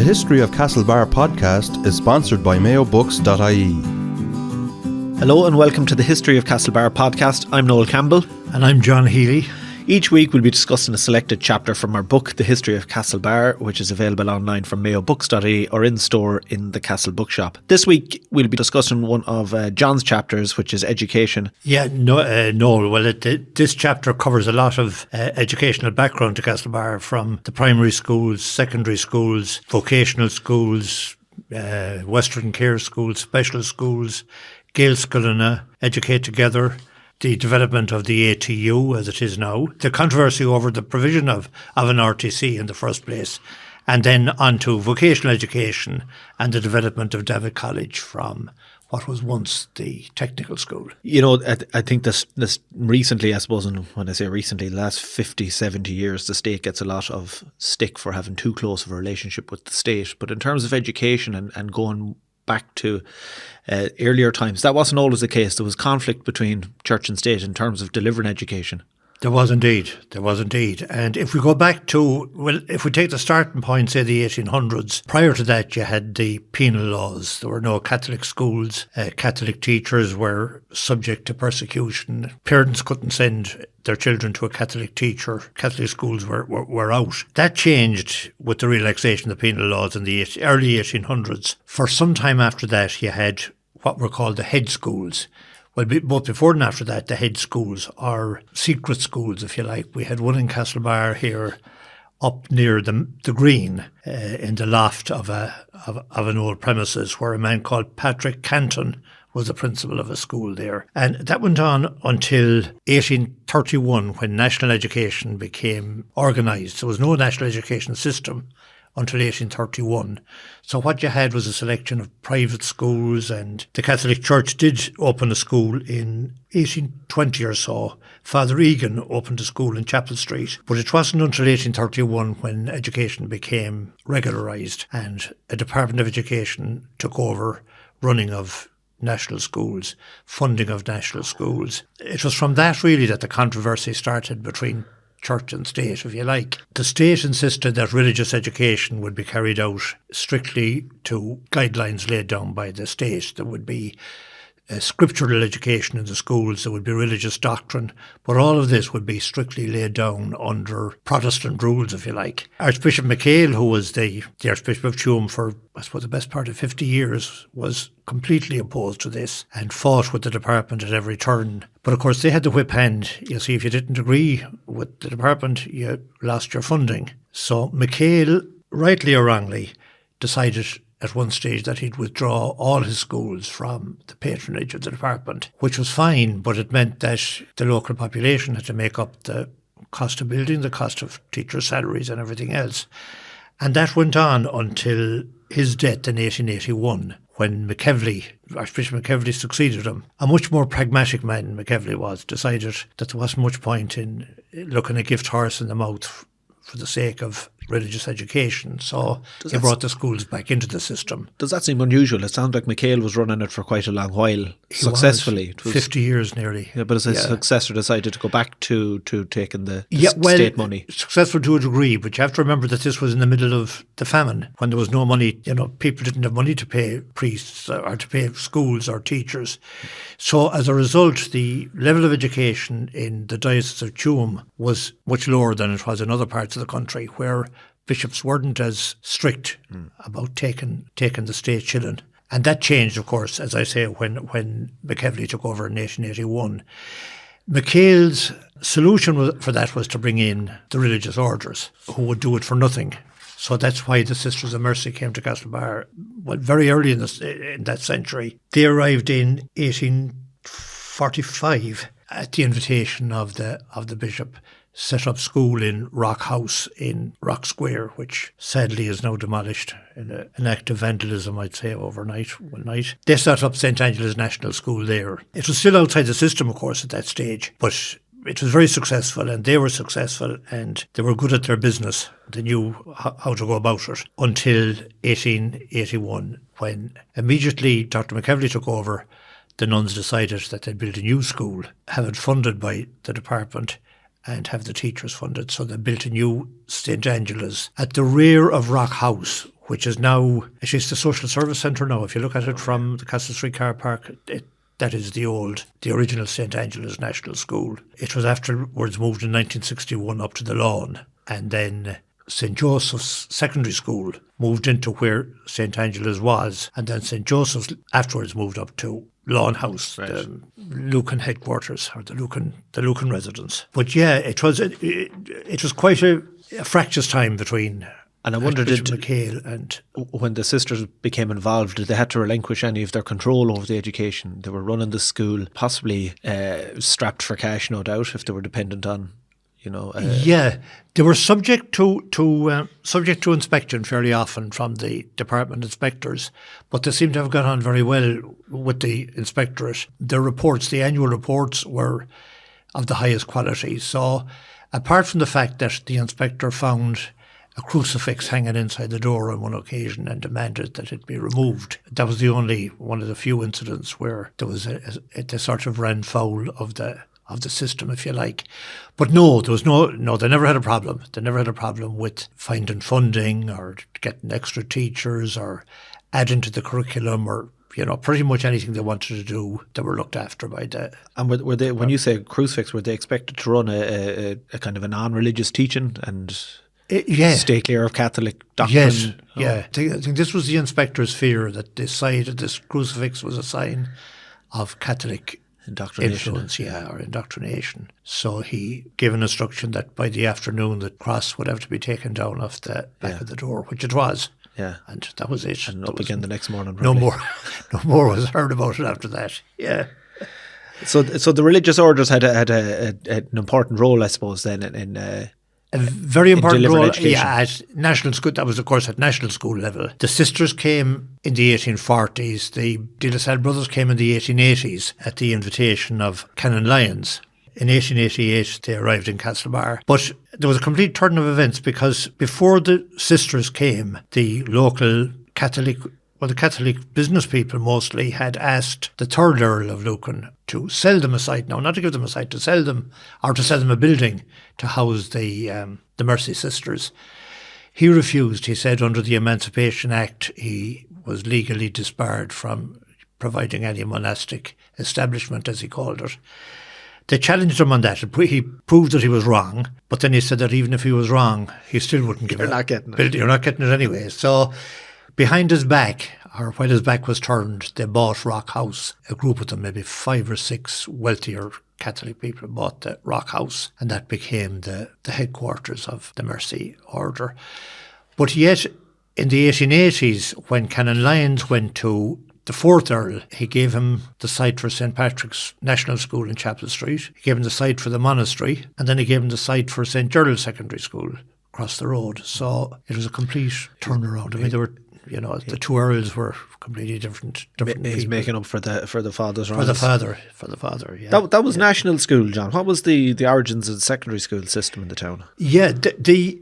History of Castlebar podcast is sponsored by mayobooks.ie. Hello and welcome to the History of Castlebar podcast. I'm Noel Campbell. And I'm John Healy. Each week we'll be discussing a selected chapter from our book, The History of Castlebar, which is available online from mayobooks.ie or in store in the Castle Bookshop. This week we'll be discussing one of John's chapters, which is Education. Yeah, Noel, well, this chapter covers a lot of educational background to Castlebar, from the primary schools, secondary schools, vocational schools, Western care schools, special schools, Gaelscoil and Educate Together, the development of the A.T.U. as it is now, the controversy over the provision of an RTC in the first place, and then on to vocational education and the development of Davitt College from what was once the technical school. You know, I think this recently, I suppose, and when I say recently, the last 50, 70 years, the state gets a lot of stick for having too close of a relationship with the state. But in terms of education and going back to earlier times, that wasn't always the case. There was conflict between church and state in terms of delivering education. There was indeed. And if we go back to, well, if we take the starting point, say the 1800s, prior to that you had the penal laws. There were no Catholic schools. Catholic teachers were subject to persecution. Parents couldn't send their children to a Catholic teacher. Catholic schools were out. That changed with the relaxation of the penal laws in the early 1800s. For some time after that, you had what were called the hedge schools. Well, both before and after that, the hedge schools are secret schools, if you like. We had one in Castlebar here, up near the green, in the loft of an old premises, where a man called Patrick Canton was the principal of a school there. And that went on until 1831, when national education became organised. There was no national education system until 1831. So what you had was a selection of private schools, and the Catholic Church did open a school in 1820 or so. Father Egan opened a school in Chapel Street, but it wasn't until 1831 when education became regularised and a Department of Education took over running of national schools, funding of national schools. It was from that really that the controversy started between church and state, if you like. The state insisted that religious education would be carried out strictly to guidelines laid down by the state. There would be scriptural education in the schools, there would be religious doctrine, but all of this would be strictly laid down under Protestant rules, if you like. Archbishop McHale, who was the Archbishop of Tuam for, I suppose, the best part of 50 years, was completely opposed to this and fought with the department at every turn. But of course they had the whip hand. You see, if you didn't agree with the department, you lost your funding. So McHale, rightly or wrongly, decided at one stage that he'd withdraw all his schools from the patronage of the department, which was fine, but it meant that the local population had to make up the cost of building, the cost of teachers' salaries and everything else. And that went on until his death in 1881, when Archbishop McKevely succeeded him. A much more pragmatic man McKevely was, decided that there wasn't much point in looking a gift horse in the mouth for the sake of religious education. So he brought the schools back into the system. Does that seem unusual? It sounds like McHale was running it for quite a long while, successfully. It was 50 years nearly. Yeah, but his successor decided to go back to taking the state money. Successful to a degree, but you have to remember that this was in the middle of the famine, when there was no money. People didn't have money to pay priests or to pay schools or teachers. So as a result, the level of education in the Diocese of Tuam was much lower than it was in other parts of the country, where bishops weren't as strict about taking the state shilling. And that changed, of course, as I say, when McKevely took over in 1881. McHale's solution for that was to bring in the religious orders, who would do it for nothing. So that's why the Sisters of Mercy came to Castlebar very early in that century. They arrived in 1845 at the invitation of the bishop, set up school in Rock House in Rock Square, which sadly is now demolished in an act of vandalism, I'd say, one night. They set up St. Angela's National School there. It was still outside the system, of course, at that stage, but it was very successful, and they were successful, and they were good at their business. They knew how to go about it until 1881, when immediately Dr. McKevely took over. The nuns decided that they'd build a new school, have it funded by the department, and have the teachers funded. So they built a new St. Angela's at the rear of Rock House, which is now, actually it's the social service centre now. If you look at it from the Castle Street car park, that is the original St. Angela's National School. It was afterwards moved in 1961 up to the lawn, and then St. Joseph's Secondary School moved into where St. Angela's was, and then St. Joseph's afterwards moved up to Lawn House, right. the Lucan headquarters, or the Lucan residence. But yeah, it was quite a fractious time between. And I wonder, McHale and when the sisters became involved, did they have to relinquish any of their control over the education? They were running the school, possibly strapped for cash, no doubt, if they were dependent on, yeah, they were subject to inspection fairly often from the department inspectors, but they seem to have got on very well with the inspectorate. The annual reports were of the highest quality. So, apart from the fact that the inspector found a crucifix hanging inside the door on one occasion and demanded that it be removed, that was one of the few incidents where there was they sort of ran foul of the system, if you like. But no, they never had a problem. They never had a problem with finding funding or getting extra teachers or adding to the curriculum or, pretty much anything they wanted to do, they were looked after by the... And were they, when you say crucifix, were they expected to run a kind of a non-religious teaching and stay clear of Catholic doctrine? Yes, yeah. I think this was the inspector's fear, that the side of this crucifix was a sign of Catholic influence, or indoctrination. So he gave an instruction that by the afternoon the cross would have to be taken down off the back of the door, which it was. Yeah. And that was it. And up again the next morning. No more was heard about it after that. Yeah. So the religious orders had an important role, I suppose, then in a very important role, education. At national school. That was, of course, at national school level. The sisters came in the 1840s. The De La Salle brothers came in the 1880s at the invitation of Canon Lyons. In 1888, they arrived in Castlebar. But there was a complete turn of events, because before the sisters came, the local Catholic business people mostly had asked the third Earl of Lucan to sell them a site. Now, not to give them a site, to sell them, or to sell them a building to house the Mercy sisters. He refused. He said under the Emancipation Act he was legally disbarred from providing any monastic establishment, as he called it. They challenged him on that. He proved that he was wrong, but then he said that even if he was wrong, he still wouldn't give it. You're not getting it anyway. So behind his back, or while his back was turned, they bought Rock House. A group of them, maybe 5 or 6 wealthier Catholic people, bought the Rock House, and that became the headquarters of the Mercy Order. But yet, in the 1880s, when Canon Lyons went to the 4th Earl, he gave him the site for St. Patrick's National School in Chapel Street. He gave him the site for the monastery, and then he gave him the site for St. Gerald's Secondary School across the road. So it was a complete turnaround. I mean, there were, the 2 Earls were completely different He's people. making up for the father's For wrongs. the father, yeah. That was national school, John. What was the origins of the secondary school system in the town? Yeah, the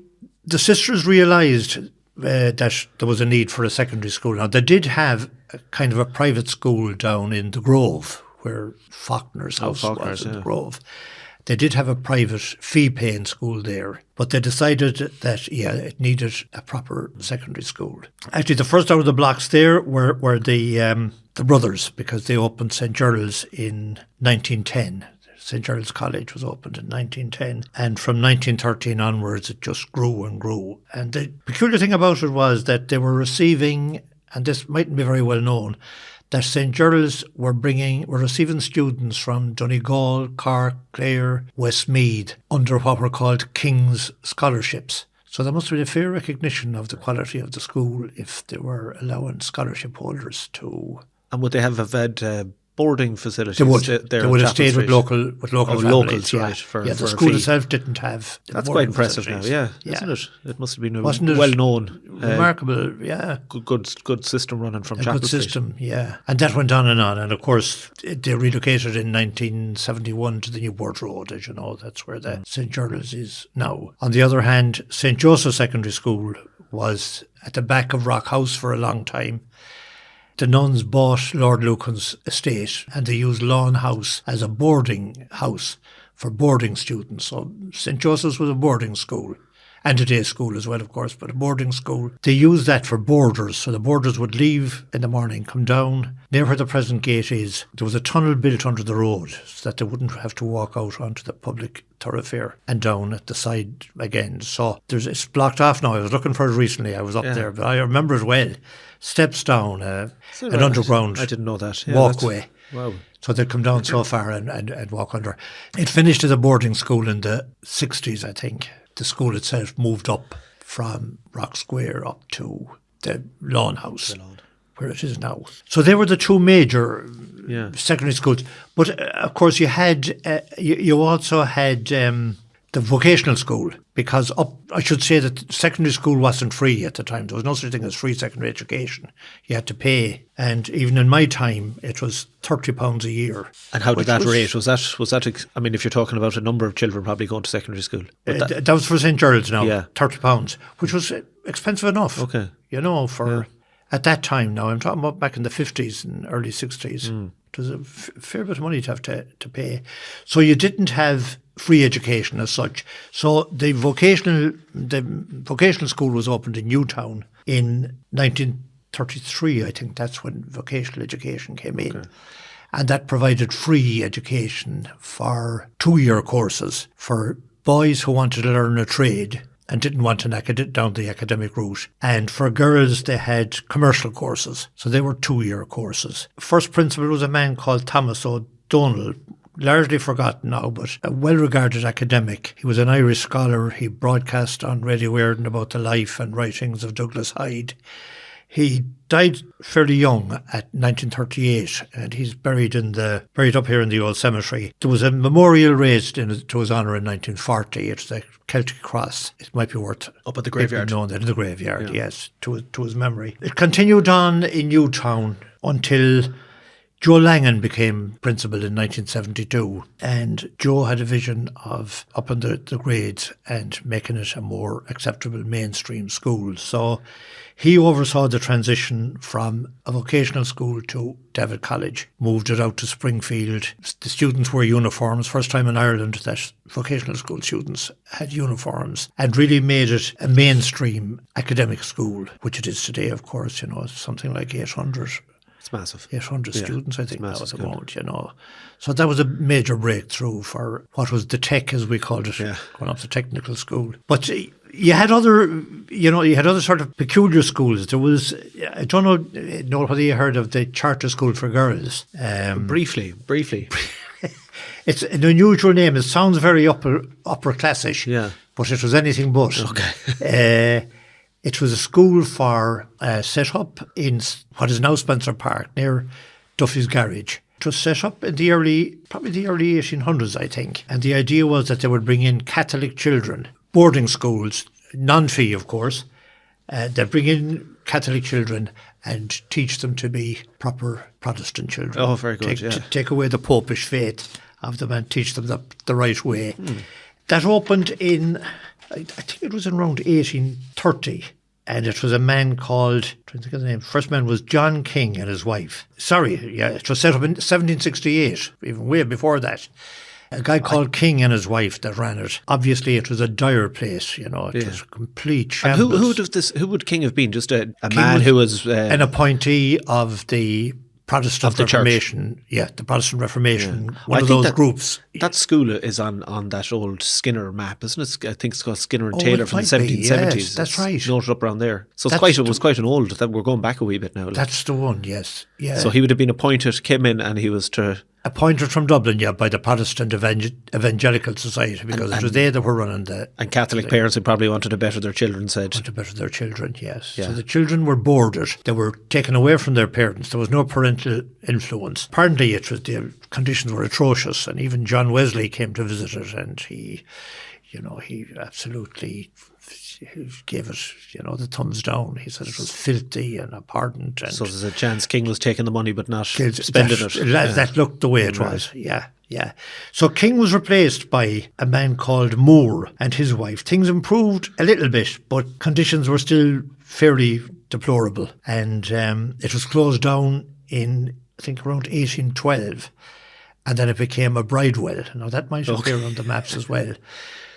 sisters realised that there was a need for a secondary school. Now, they did have a kind of a private school down in the Grove, where Faulkner's house was in the Grove. They did have a private fee-paying school there, but they decided that, it needed a proper secondary school. Actually, the first out of the blocks there were the brothers, because they opened St. Gerald's in 1910. St. Gerald's College was opened in 1910, and from 1913 onwards it just grew and grew. And the peculiar thing about it was that they were receiving, and this mightn't be very well known, that St. Gerald's were receiving students from Donegal, Cork, Clare, Westmeath under what were called King's scholarships. So there must have been a fair recognition of the quality of the school if they were allowing scholarship holders to. And would they have had boarding facilities? They would have stayed with local families. Locals, yeah. right? The school itself didn't have. That's quite impressive now, isn't it? It must have been well known, remarkable, yeah. Good system running from Chapel Street. Good system, Street. yeah. And that went on, and of course they relocated in 1971 to the Newport Road, as you know. That's where the St. Gerald's is now. On the other hand, St. Joseph's Secondary School was at the back of Rock House for a long time. The nuns bought Lord Lucan's estate, and they used Lawn House as a boarding house for boarding students. So St. Joseph's was a boarding school. And a day school as well, of course, but a boarding school. They used that for boarders. So the boarders would leave in the morning, come down near where the present gate is. There was a tunnel built under the road so that they wouldn't have to walk out onto the public thoroughfare and down at the side again. So it's blocked off now. I was looking for it recently. I was up there, but I remember it well. Steps down, an underground I didn't know that. walkway. Wow. So they'd come down so far and walk under. It finished as a boarding school in the 60s, I think. The school itself moved up from Rock Square up to the Lawn House, where it is now. So they were the two major secondary schools. But of course, you also had the vocational school, because I should say that secondary school wasn't free at the time. There was no such thing as free secondary education. You had to pay, and even in my time, it was £30 a year. And how did that rate? Was that? I mean, if you're talking about a number of children probably going to secondary school, that was for St. Gerald's now. Yeah. £30, which was expensive enough. Okay, at that time. Now I'm talking about back in the 50s and early 60s. It was a fair bit of money to have to pay. So you didn't have free education as such. So the vocational school was opened in Newtown in 1933. I think that's when vocational education came in. Okay. And that provided free education for 2-year courses for boys who wanted to learn a trade and didn't want down the academic route. And for girls, they had commercial courses. So they were 2-year courses. First principal was a man called Thomas O'Donnell, largely forgotten now, but a well-regarded academic. He was an Irish scholar. He broadcast on Radio Éireann about the life and writings of Douglas Hyde. He died fairly young at 1938, and he's buried up here in the old cemetery. There was a memorial raised to his honour in 1940. It's the Celtic cross. It might be worth up at the graveyard. Known that in the graveyard, yes, to his memory. It continued on in Newtown until Joe Langan became principal in 1972, and Joe had a vision of upping the grades and making it a more acceptable mainstream school. So he oversaw the transition from a vocational school to Davitt College, moved it out to Springfield. The students wore uniforms, first time in Ireland that vocational school students had uniforms, and really made it a mainstream academic school, which it is today, of course, something like 800. It's massive. 800 students, I think, now at the moment, So that was a major breakthrough for what was the tech, as we called it, going up to technical school. But you had other sort of peculiar schools. There was, I don't know whether you heard of the charter school for girls. Briefly. It's an unusual name. It sounds very upper classish, but it was anything but. Okay. It was a school set up in what is now Spencer Park, near Duffy's Garage. It was set up in probably the early 1800s, I think. And the idea was that they would bring in Catholic children, boarding schools, non-fee, of course. They'd bring in Catholic children and teach them to be proper Protestant children. Oh, very good, Take away the popish faith of them and teach them the right way. That opened in, I think it was around 1830. And it was a man called, I'm trying to think of the name, first man was John King and his wife. It was set up in 1768, even way before that. A guy called King and his wife that ran it. Obviously, it was a dire place, It was a complete shambles. Who would King have been? Just a man who was an appointee of the Protestant Reformation. Church. Yeah, the Protestant Reformation, one of those groups. That school is on that old Skinner map, isn't it? I think it's called Skinner and Taylor from the 1770s. Yes, that's right. Noted up around there. So it was quite an old, we're going back a wee bit now. That's the one, yes. Yeah. So he would have been appointed, came in, and he was appointed from Dublin, by the Protestant Evangelical Society, because it was they that were running the... And Catholic parents who probably wanted to better their children said... Wanted to better their children, yes. Yeah. So the children were boarded. They were taken away from their parents. There was no parental influence. Apparently, the conditions were atrocious, and even John Wesley came to visit it, and he absolutely... He gave it, the thumbs down. He said it was filthy and abhorrent. And so there's a chance King was taking the money but not spending it. That looked the way it was, yeah. So King was replaced by a man called Moore and his wife. Things improved a little bit, but conditions were still fairly deplorable. And it was closed down in, I think, around 1812. and then it became a bridewell. Now that might appear on the maps as well.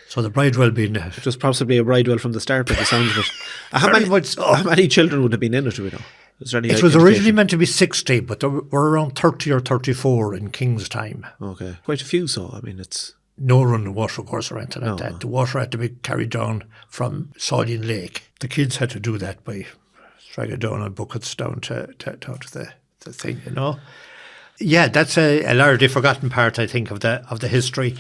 So the bridewell being... It was possibly a bridewell from the start, by the sounds of it. How many children would have been in it, do we know? Is there any It was originally meant to be 60, but there were around 30 or 34 in King's time. Okay. Quite a few, so, I mean, it's... No running water course or anything like that. The water had to be carried down from Salle Lake. The kids had to do that by dragging down on buckets down to the thing, you know. Yeah, that's a largely forgotten part, I think, of the history.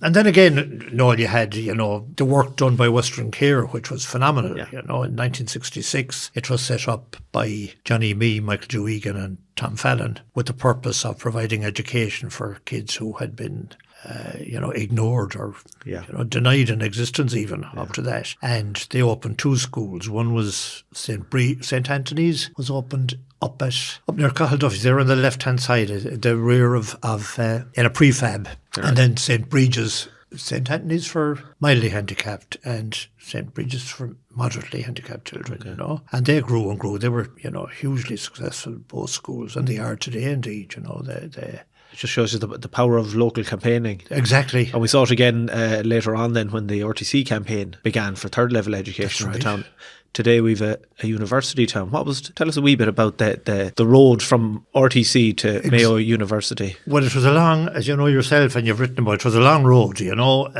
And then again, Noel, you had, you know, the work done by Western Care, which was phenomenal. Yeah. You know, in 1966, it was set up by Johnny Mee, Michael Joe Egan and Tom Fallon with the purpose of providing education for kids who had been ignored or denied an existence even up to that. And they opened 2 schools. One was St. Anthony's was opened up near Castlebar. They're on the left-hand side, the rear of in a prefab. Right. And then St. Bridget's, St. Anthony's for mildly handicapped and St. Bridget's for moderately handicapped children, you know. And they grew and grew. They were, you know, hugely successful, both schools, and they are today indeed, you know. It just shows you the power of local campaigning. Exactly. And we saw it again later on then when the RTC campaign began for third level education in the town. Today we've a university town. Tell us a wee bit about the road from RTC to Mayo University. Well, it was a long, as you know yourself and you've written about, it was a long road, you know.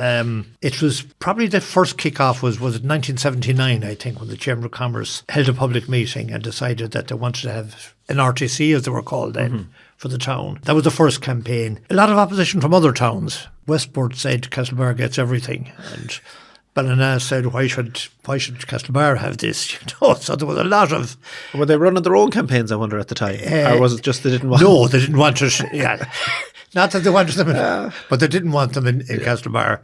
It was probably the first kick-off was 1979, I think, when the Chamber of Commerce held a public meeting and decided that they wanted to have an RTC, as they were called then, for the town. That was the first campaign. A lot of opposition from other towns. Westport said Castlebar gets everything, and Ballina said, why should Castlebar have this? You know, so there was a lot of... Were they running their own campaigns, I wonder, at the time? Or was it just they didn't want... No, they didn't want it. Yeah. Not that they wanted them, but they didn't want them in Castlebar.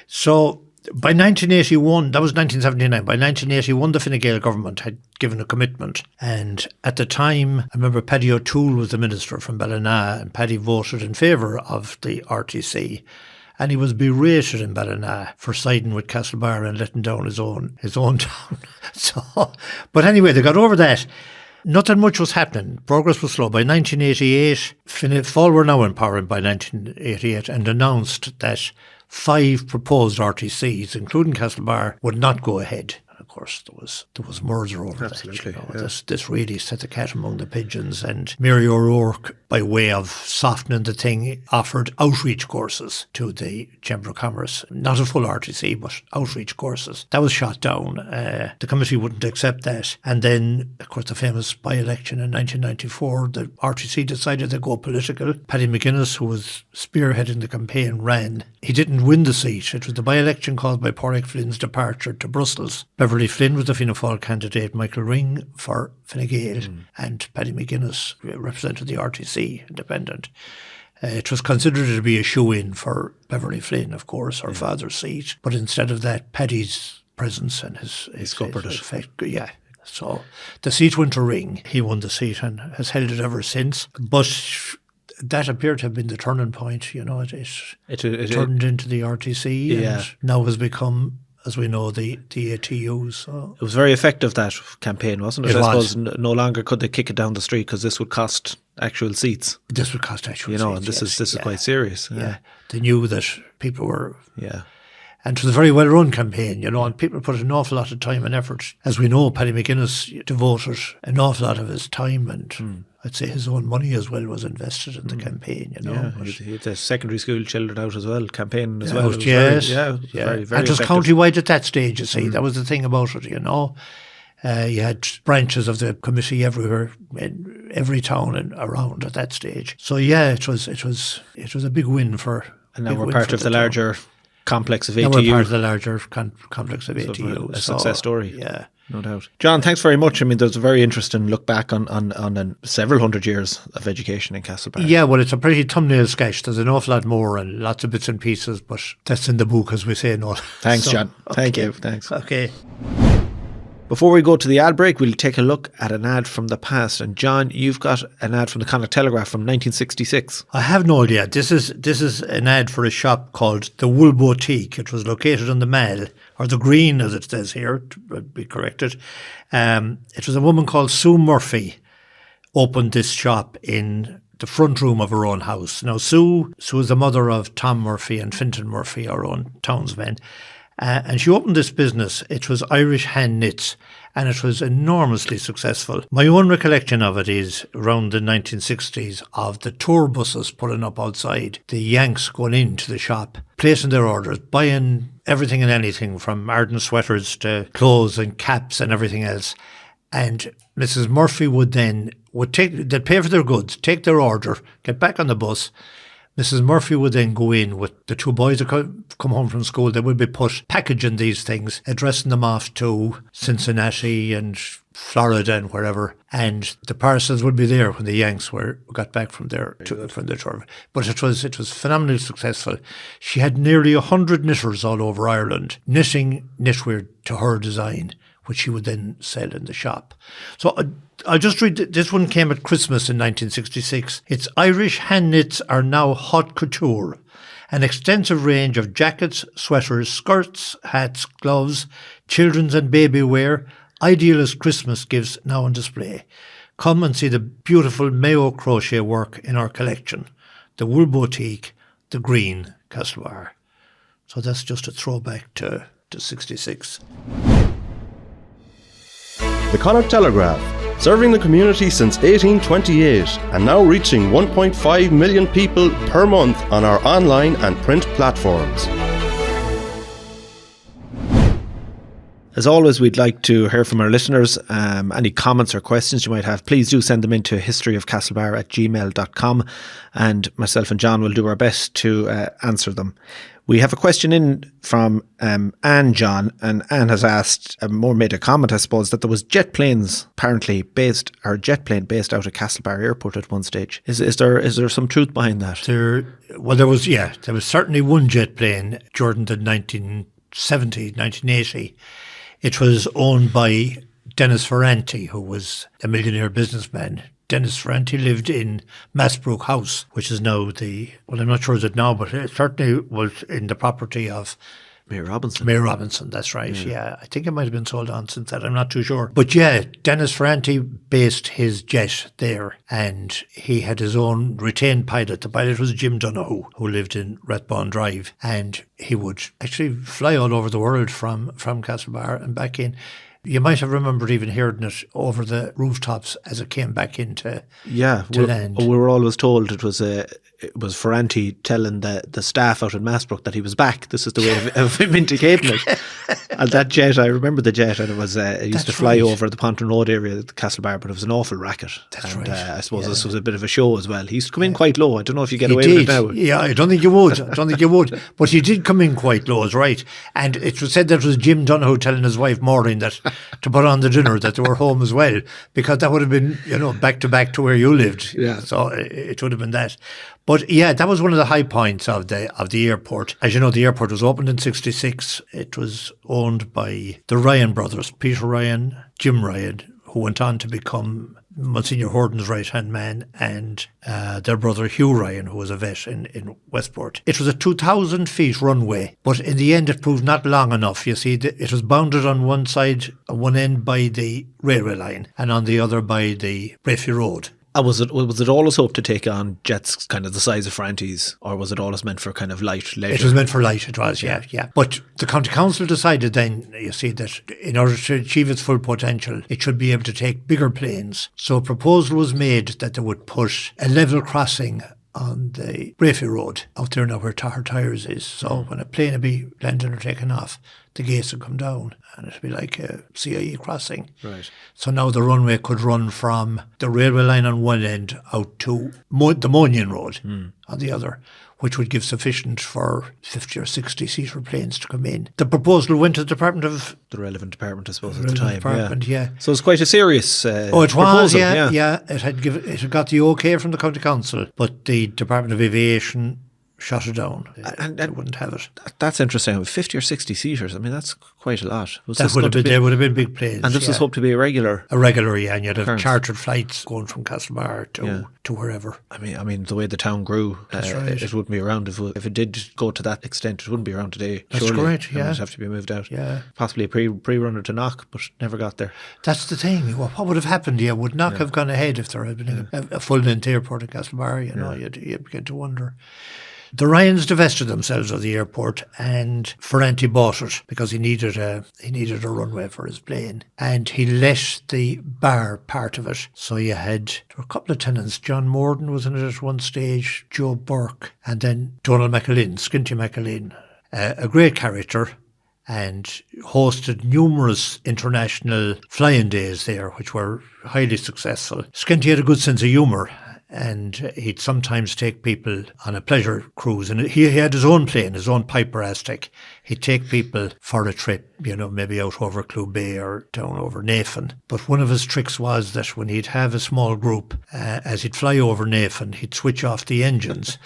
So by 1981, that was 1979, by 1981 the Fine Gael government had given a commitment. And at the time, I remember Paddy O'Toole was the minister from Ballina, and Paddy voted in favour of the RTC. And he was berated in Ballina for siding with Castlebar and letting down his own town. So, but anyway, they got over that. Nothing much was happening. Progress was slow. By 1988, Fáil were now in power by 1988 and announced that 5 proposed RTCs, including Castlebar, would not go ahead. Of course, there was murder over Absolutely, that. You know. This really set the cat among the pigeons. And Mary O'Rourke, by way of softening the thing, offered outreach courses to the Chamber of Commerce. Not a full RTC, but outreach courses. That was shot down. The committee wouldn't accept that. And then, of course, the famous by-election in 1994, the RTC decided to go political. Paddy McGuinness, who was spearheading the campaign, ran. He didn't win the seat. It was the by-election caused by Pádraig Flynn's departure to Brussels. Beverly Flynn was the Fianna Fáil candidate, Michael Ring for Fine Gael, and Paddy McGuinness represented the RTC, independent. It was considered to be a shoe-in for Beverly Flynn, of course, her father's seat. But instead of that, Paddy's presence and his effect, so the seat went to Ring. He won the seat and has held it ever since. But that appeared to have been the turning point, you know. It turned into the RTC and now has become, as we know, the A.T.U. So it was very effective, that campaign, wasn't it? I suppose no longer could they kick it down the street because this would cost actual seats. This would cost actual seats. You know, seats, and this is quite serious. Yeah. They knew that people were... Yeah. And it was a very well-run campaign, you know, and people put an awful lot of time and effort. As we know, Paddy McGuinness devoted an awful lot of his time and I'd say his own money as well was invested in the campaign, you know. Yeah, he had the secondary school children out as well, campaigning as well. Very, very and it was county-wide at that stage, you see. That was the thing about it, you know. You had branches of the committee everywhere, in every town and around at that stage. So yeah, it was a big win for... And now we're part of the larger complex of A.T.U. Now we're part of the larger complex of A.T.U. A success story. Yeah. No doubt. John, thanks very much. I mean, there's a very interesting look back on several hundred years of education in Castlebar. Yeah, well, it's a pretty thumbnail sketch. There's an awful lot more and lots of bits and pieces, but that's in the book, as we say. No. Thanks, John. Okay. Thank you. Thanks. Okay. Before we go to the ad break, we'll take a look at an ad from the past. And John, you've got an ad from the Connacht Telegraph from 1966. I have no idea. This is an ad for a shop called the Wool Boutique. It was located on the Mall, or the Green, as it says here, to be corrected. It was a woman called Sue Murphy opened this shop in the front room of her own house. Now, Sue was the mother of Tom Murphy and Fintan Murphy, our own townsmen. And she opened this business. It was Irish Hand Knits, and it was enormously successful. My own recollection of it is around the 1960s of the tour buses pulling up outside, the Yanks going into the shop, placing their orders, buying everything and anything from Arden sweaters to clothes and caps and everything else. And Mrs. Murphy they'd pay for their goods, take their order, get back on the bus. Mrs. Murphy would then go in with the two boys that come home from school. They would be packaging these things, addressing them off to Cincinnati and Florida and wherever. And the parcels would be there when the Yanks got back from their tour. But it was phenomenally successful. She had nearly 100 knitters all over Ireland knitting knitwear to her design, which she would then sell in the shop. So I'll just read, this one came at Christmas in 1966. It's Irish hand knits are now haute couture. An extensive range of jackets, sweaters, skirts, hats, gloves, children's and baby wear, ideal as Christmas gifts now on display. Come and see the beautiful Mayo crochet work in our collection. The Wool Boutique, the Green, Castlebar. So that's just a throwback to 66. The Connacht Telegraph, serving the community since 1828 and now reaching 1.5 million people per month on our online and print platforms. As always, we'd like to hear from our listeners. Any comments or questions you might have, please do send them into historyofcastlebar@gmail.com, and myself and John will do our best to answer them. We have a question in from Anne John, and Anne has asked, made a comment, I suppose, that there was jet plane based out of Castlebar Airport at one stage. Is there some truth behind that? There was certainly one jet plane during the 1980. It was owned by Dennis Ferranti, who was a millionaire businessman. Dennis Ferranti lived in Massbrook House, which is now I'm not sure is it now, but it certainly was in the property of Mayor Robinson. Mayor Robinson, that's right, yeah. I think it might have been sold on since that, I'm not too sure. But yeah, Dennis Ferranti based his jet there, and he had his own retained pilot. The pilot was Jim Donoghue, who lived in Rathbone Drive, and he would actually fly all over the world from Castlebar and back in. You might have remembered even hearing it over the rooftops as it came back into land. We were always told it was Ferranti telling the staff out in Massbrook that he was back. This is the way of him indicating it. And that jet, I remember the jet, and it used to fly over the Ponton Road area at Castlebar, but it was an awful racket. That's and right. I suppose this was a bit of a show as well. He used to come in quite low. I don't know if you get away with it now. Yeah, I don't think you would. But he did come in quite low, is right. And it was said that it was Jim Donoghue telling his wife Maureen that to put on the dinner, that they were home as well, because that would have been, back to back to where you lived. Yeah. So it would have been that. But yeah, that was one of the high points of the airport. As you know, the airport was opened in 66. It was owned by the Ryan brothers, Peter Ryan, Jim Ryan, who went on to become Monsignor Horton's right-hand man, and their brother Hugh Ryan, who was a vet in Westport. It was a 2,000 feet runway, but in the end it proved not long enough. You see, it was bounded on one end by the railway line, and on the other by the Brafey Road. Was it always hoped to take on jets kind of the size of Ferranti's, or was it always meant for kind of light leisure? It was meant for light, it was, yeah. But the County Council decided then, you see, that in order to achieve its full potential, it should be able to take bigger planes. So a proposal was made that they would put a level crossing on the Brafey Road, out there now where Tahar Tires is. So when a plane would be landing or taking off, the gates would come down and it'd be like a CIE crossing. Right. So now the runway could run from the railway line on one end out to the Monion Road on the other, which would give sufficient for 50 or 60 seater planes to come in. The proposal went to the relevant department, I suppose, at the time. Yeah. So it's quite a serious it was, proposal. Yeah. It had got the okay from the County Council, but the Department of Aviation shut it down. And they wouldn't have it. That's interesting. 50 or 60 seaters. I mean, that's quite a lot. They would have been big planes. And this was hoped to be a regular. A regular, yeah. And you'd have chartered flights going from Castlebar to wherever. I mean, the way the town grew, That's right. it wouldn't be around if it did go to that extent. It wouldn't be around today. That's surely. correct. Yeah, it would have to be moved out. Yeah, possibly a pre-runner to Knock, but never got there. That's the thing. What would have happened? Yeah, would Knock have gone ahead if there had been a full-length airport in Castlebar? You'd begin to wonder. The Ryans divested themselves of the airport, and Ferranti bought it because he needed a runway for his plane, and he let the bar part of it. So you had there were a couple of tenants. John Morden was in it at one stage, Joe Burke, and then Donald McAlin, Skinty McAlin, a great character, and hosted numerous international flying days there, which were highly successful. Skinty had a good sense of humour, and he'd sometimes take people on a pleasure cruise. And he had his own plane, his own Piper Aztec. He'd take people for a trip, maybe out over Clew Bay or down over Navan. But one of his tricks was that when he'd have a small group, as he'd fly over Navan, he'd switch off the engines.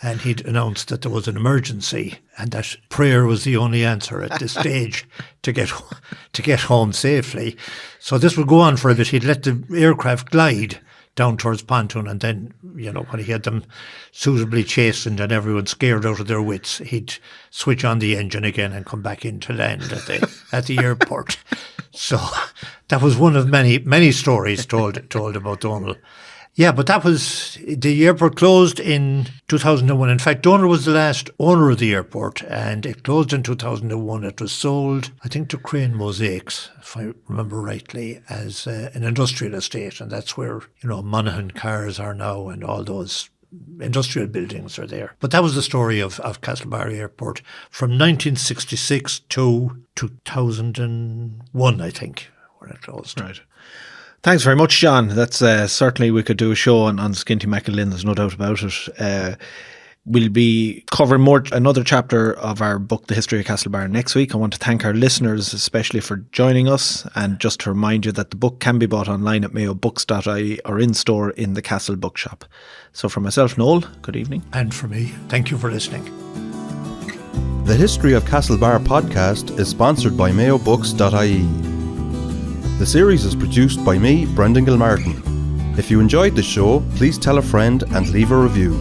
And he'd announce that there was an emergency and that prayer was the only answer at this stage to get home safely. So this would go on for a bit. He'd let the aircraft glide down towards Pontoon, and then, when he had them suitably chastened and everyone scared out of their wits, he'd switch on the engine again and come back in to land at the airport. So that was one of many stories told about Donald. Yeah, but the airport closed in 2001. In fact, Donald was the last owner of the airport, and it closed in 2001. It was sold, I think, to Crane Mosaics, if I remember rightly, as an industrial estate. And that's where, Monaghan cars are now, and all those industrial buildings are there. But that was the story of Castlebar Airport from 1966 to 2001, I think, when it closed. Right. Thanks very much, John. That's certainly, we could do a show on Skinty McAlin, there's no doubt about it. We'll be covering another chapter of our book, The History of Castlebar, next week. I want to thank our listeners especially for joining us, and just to remind you that the book can be bought online at mayobooks.ie or in store in the Castle Bookshop. So for myself, Noel, good evening. And for me, thank you for listening. The History of Castlebar podcast is sponsored by mayobooks.ie. The series is produced by me, Brendan Gilmartin. If you enjoyed the show, please tell a friend and leave a review.